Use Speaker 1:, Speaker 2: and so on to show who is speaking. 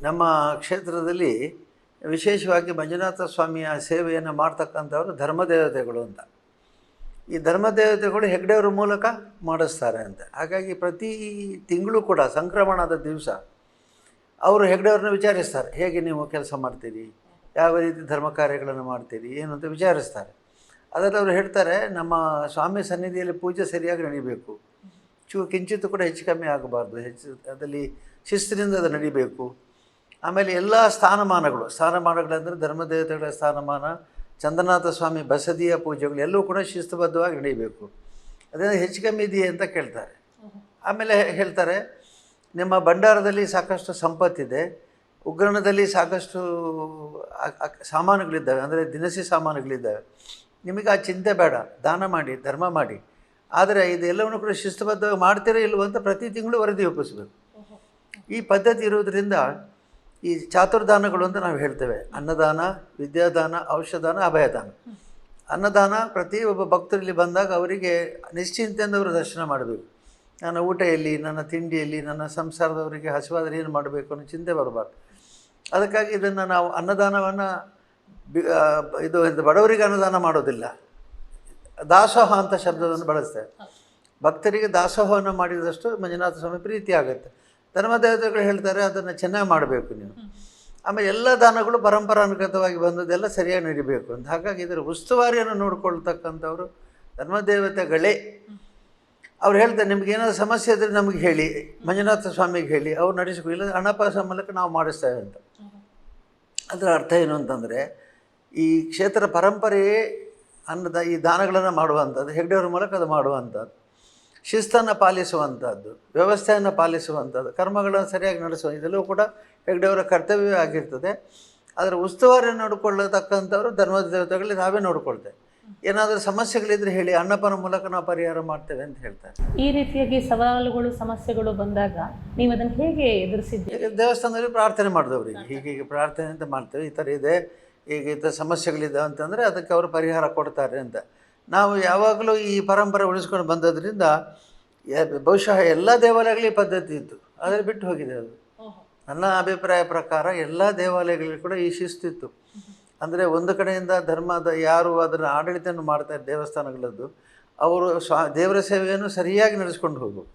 Speaker 1: ನಮ್ಮ ಕ್ಷೇತ್ರದಲ್ಲಿ ವಿಶೇಷವಾಗಿ ಮಂಜುನಾಥ ಸ್ವಾಮಿಯ ಸೇವೆಯನ್ನು ಮಾಡ್ತಕ್ಕಂಥವರು ಧರ್ಮದೇವತೆಗಳು ಅಂತ. ಈ ಧರ್ಮದೇವತೆಗಳು ಹೆಗ್ಡೆಯವರ ಮೂಲಕ ಮಾಡಿಸ್ತಾರೆ ಅಂತ. ಹಾಗಾಗಿ ಪ್ರತಿ ತಿಂಗಳು ಕೂಡ ಸಂಕ್ರಮಣದ ದಿವಸ ಅವರು ಹೆಗ್ಡೆಯವ್ರನ್ನ ವಿಚಾರಿಸ್ತಾರೆ, ಹೇಗೆ ನೀವು ಕೆಲಸ ಮಾಡ್ತೀರಿ, ಯಾವ ರೀತಿ ಧರ್ಮ ಕಾರ್ಯಗಳನ್ನು ಮಾಡ್ತೀರಿ ಏನು ಅಂತ ವಿಚಾರಿಸ್ತಾರೆ. ಅದರಲ್ಲಿ ಅವರು ಹೇಳ್ತಾರೆ, ನಮ್ಮ ಸ್ವಾಮಿ ಸನ್ನಿಧಿಯಲ್ಲಿ ಪೂಜೆ ಸರಿಯಾಗಿ ನಡೀಬೇಕು, ಕಿಂಚಿತ್ತು ಕೂಡ ಹೆಚ್ಚು ಕಮ್ಮಿ ಆಗಬಾರ್ದು, ಅದರಲ್ಲಿ ಶಿಸ್ತಿನಿಂದ ಅದು ನಡೀಬೇಕು. ಆಮೇಲೆ ಎಲ್ಲ ಸ್ಥಾನಮಾನಗಳಂದರೆ ಧರ್ಮದೇವತೆಗಳ ಸ್ಥಾನಮಾನ, ಚಂದ್ರನಾಥ ಸ್ವಾಮಿ ಬಸದಿಯ ಪೂಜೆಗಳು ಎಲ್ಲವೂ ಕೂಡ ಶಿಸ್ತುಬದ್ಧವಾಗಿ ನಡೀಬೇಕು. ಅದರಿಂದ ಹೆಚ್ಚು ಕಮ್ಮಿ ಇದೆಯೇ ಅಂತ ಕೇಳ್ತಾರೆ. ಆಮೇಲೆ ಹೇಳ್ತಾರೆ, ನಿಮ್ಮ ಭಂಡಾರದಲ್ಲಿ ಸಾಕಷ್ಟು ಸಂಪತ್ತಿದೆ, ಉಗ್ರಾಣದಲ್ಲಿ ಸಾಕಷ್ಟು ಸಾಮಾನುಗಳಿದ್ದಾವೆ, ಅಂದರೆ ದಿನಸಿ ಸಾಮಾನುಗಳಿದ್ದಾವೆ, ನಿಮಗೆ ಆ ಚಿಂತೆ ಬೇಡ, ದಾನ ಮಾಡಿ, ಧರ್ಮ ಮಾಡಿ. ಆದರೆ ಇದೆಲ್ಲವನ್ನು ಕೂಡ ಶಿಸ್ತುಬದ್ಧವಾಗಿ ಮಾಡ್ತೀರೋ ಇಲ್ವೋ ಅಂತ ಪ್ರತಿ ತಿಂಗಳು ವರದಿ ಒಪ್ಪಿಸಬೇಕು. ಈ ಪದ್ಧತಿ ಇರುವುದರಿಂದ ಈ ಚಾತುರ್ದಾನಗಳು ಅಂತ ನಾವು ಹೇಳ್ತೇವೆ, ಅನ್ನದಾನ, ವಿದ್ಯಾದಾನ, ಔಷಧಾನ, ಅಭಯದಾನ. ಅನ್ನದಾನ ಪ್ರತಿ ಒಬ್ಬ ಭಕ್ತರಲ್ಲಿ ಬಂದಾಗ ಅವರಿಗೆ ನಿಶ್ಚಿಂತೆಯಿಂದ ಅವರು ದರ್ಶನ ಮಾಡಬೇಕು. ನನ್ನ ಊಟ ಎಲ್ಲಿ, ನನ್ನ ತಿಂಡಿಯಲ್ಲಿ, ನನ್ನ ಸಂಸಾರದವರಿಗೆ ಹಸಿವಾದರೆ ಏನು ಮಾಡಬೇಕು ಅನ್ನೋ ಚಿಂತೆ ಬರಬಾರ್ದು. ಅದಕ್ಕಾಗಿ ಇದನ್ನು ನಾವು ಅನ್ನದಾನವನ್ನು ಇದು ಬಡವರಿಗೆ ಅನ್ನದಾನ ಮಾಡೋದಿಲ್ಲ, ದಾಸೋಹ ಅಂತ ಶಬ್ದವನ್ನು ಬಳಸ್ತೇವೆ. ಭಕ್ತರಿಗೆ ದಾಸೋಹವನ್ನು ಮಾಡಿದಷ್ಟು ಮಂಜುನಾಥ ಸ್ವಾಮಿ ಪ್ರೀತಿ ಆಗುತ್ತೆ. ಧರ್ಮದೇವತೆಗಳು ಹೇಳ್ತಾರೆ, ಅದನ್ನು ಚೆನ್ನಾಗಿ ಮಾಡಬೇಕು ನೀವು. ಆಮೇಲೆ ಎಲ್ಲ ದಾನಗಳು ಪರಂಪರಾನುಗತವಾಗಿ ಬಂದದ್ದೆಲ್ಲ ಸರಿಯಾಗಿ ನಡಿಬೇಕು ಅಂತ. ಹಾಗಾಗಿ ಇದರ ಉಸ್ತುವಾರಿಯನ್ನು ನೋಡ್ಕೊಳ್ತಕ್ಕಂಥವ್ರು ಧರ್ಮದೇವತೆಗಳೇ. ಅವ್ರು ಹೇಳ್ತಾರೆ, ನಿಮ್ಗೇನಾದ್ರು ಸಮಸ್ಯೆ ಇದ್ದರೆ ನಮಗೆ ಹೇಳಿ, ಮಂಜುನಾಥ ಸ್ವಾಮಿಗೆ ಹೇಳಿ, ಅವ್ರು ನಡೆಸ್ಕೊ, ಇಲ್ಲ ಹಣಪಾಸ ಮೂಲಕ ನಾವು ಮಾಡಿಸ್ತೇವೆ ಅಂತ. ಅದರ ಅರ್ಥ ಏನು ಅಂತಂದರೆ, ಈ ಕ್ಷೇತ್ರ ಪರಂಪರೆಯೇ ಈ ದಾನಗಳನ್ನು ಮಾಡುವಂಥದ್ದು, ಹೆಗ್ಡೆಯವರ ಮೂಲಕ ಅದು ಮಾಡುವಂಥದ್ದು, ಶಿಸ್ತನ್ನು ಪಾಲಿಸುವಂಥದ್ದು, ವ್ಯವಸ್ಥೆಯನ್ನು ಪಾಲಿಸುವಂಥದ್ದು, ಕರ್ಮಗಳನ್ನು ಸರಿಯಾಗಿ ನಡೆಸುವ, ಇದೆಲ್ಲವೂ ಕೂಡ ಹೆಗ್ಡೆಯವರ ಕರ್ತವ್ಯವೇ ಆಗಿರ್ತದೆ. ಅದರ ಉಸ್ತುವಾರಿಯನ್ನು ನೋಡಿಕೊಳ್ಳತಕ್ಕಂಥವ್ರು ಧರ್ಮದೇವತೆಗಳಲ್ಲಿ ನಾವೇ ನೋಡ್ಕೊಳ್ತೇವೆ. ಏನಾದರೂ ಸಮಸ್ಯೆಗಳಿದ್ರೆ ಹೇಳಿ, ಅನ್ನಪ್ಪನ ಮೂಲಕ ನಾವು ಪರಿಹಾರ ಮಾಡ್ತೇವೆ ಅಂತ ಹೇಳ್ತಾರೆ.
Speaker 2: ಈ ರೀತಿಯಾಗಿ ಸವಾಲುಗಳು, ಸಮಸ್ಯೆಗಳು ಬಂದಾಗ ನೀವು ಅದನ್ನು ಹೇಗೆ ಎದುರಿಸಿದ್ದೀರಿ?
Speaker 1: ದೇವಸ್ಥಾನದಲ್ಲಿ ಪ್ರಾರ್ಥನೆ ಮಾಡಿದವ್ರಿಗೆ ಹೀಗೆ ಪ್ರಾರ್ಥನೆ ಅಂತ ಮಾಡ್ತೇವೆ, ಈ ಥರ ಇದೆ, ಈಗ ಈ ಥರ ಸಮಸ್ಯೆಗಳಿದೆ ಅಂತಂದರೆ ಅದಕ್ಕೆ ಅವರು ಪರಿಹಾರ ಕೊಡ್ತಾರೆ ಅಂತ. ನಾವು ಯಾವಾಗಲೂ ಈ ಪರಂಪರೆ ಉಳಿಸ್ಕೊಂಡು ಬಂದದ್ರಿಂದ ಬಹುಶಃ ಎಲ್ಲ ದೇವಾಲಯಗಳಿಗೆ ಪದ್ಧತಿ ಇತ್ತು, ಆದರೆ ಬಿಟ್ಟು ಹೋಗಿದೆ ಅದು. ನನ್ನ ಅಭಿಪ್ರಾಯ ಪ್ರಕಾರ ಎಲ್ಲ ದೇವಾಲಯಗಳಿಗೂ ಕೂಡ ಈ ಶಿಸ್ತಿತ್ತು. ಅಂದರೆ ಒಂದು ಕಡೆಯಿಂದ ಧರ್ಮದ ಯಾರು ಅದನ್ನು ಆಡಳಿತವನ್ನು ಮಾಡ್ತಾರೆ ದೇವಸ್ಥಾನಗಳದ್ದು, ಅವರು ದೇವರ ಸೇವೆಯನ್ನು ಸರಿಯಾಗಿ ನಡೆಸ್ಕೊಂಡು ಹೋಗಬೇಕು.